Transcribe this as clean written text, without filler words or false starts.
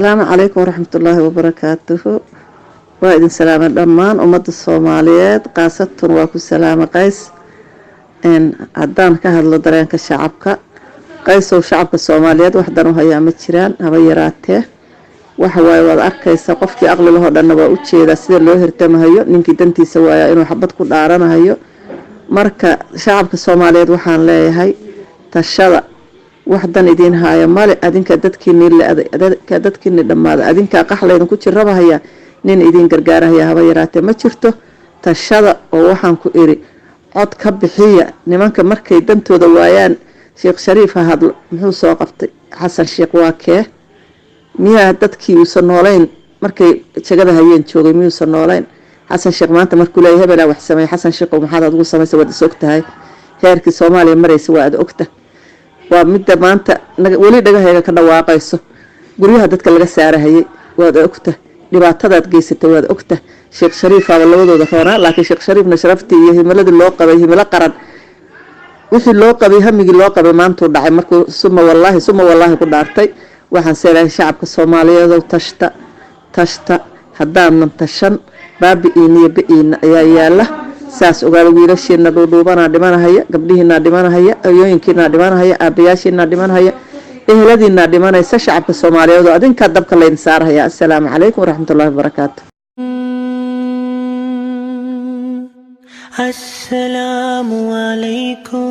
السلام عليكم ورحمة الله وبركاته. وإذن سلام الأمان أمد الصوماليات قاسة واكو سلام قيس إن عدان كهد لدرين كشعبك قيس وشعبك الصوماليات وحدانو هيا متشران هبيراته وحواي وضعكيسا قفكي أغلو له دانا وأوتشي إذا سيدر لو هرتم هيو نينكي دنتي سوايا إنو حبتكو دارانا هيو marka shacabka Soomaaliyeed waxaan leeyahay tashada waxdan idin haya male adinka dadkiina dhamaada adinka qaxlaydan ku jiraba haya nin idin gargaaraya haba yaraatee ma jirto tashada oo waxaan ku iri cod ka bixiya nimanka markay dantooda waayaan Sheekh Shariif hadlo muxuu soo qabtay Xasan Sheekh waakee miyaa dadkii uu sanoolayn markay jagada hayeen joogay miyuu sanoolayn حسن شيخ ما أنت مركولي هبلا وحسمي حسن شيخ ومحاضر تقول سمي سواد سوكتها هيرك الصومالي مري سواد أكته ومدة ما أنت وليد جاه هيك كنا واقيسه قوليها دتك اللي سعره هي واد أكته لبعتها تقيس التواد أكته شيخ شريف هذا اللي وضع ثورة لكن شيخ شريف نشرفتي هي ملد اللوقة به ملا قرن وش اللوقة به هم يجي اللوقة بما أنتوا دعي مركو ثم والله كنا عرتي وحن سير الشعب الصومالي هذا تشتا هدام نمتشن baabi'ina ayaa yaala saas ogaal wiilasheena dhuudhuubana dhimanahaya gabdhihiina dhimanahaya ayooyinkiina dhimanahaya aabayaashiina dhimanahaya eheladiina dhimanaysa shacabka Soomaaliyeed oo adinka dabka leen saaraya assalaamu calaykum waraxmatullaahi wabarakaatuh السلام عليكم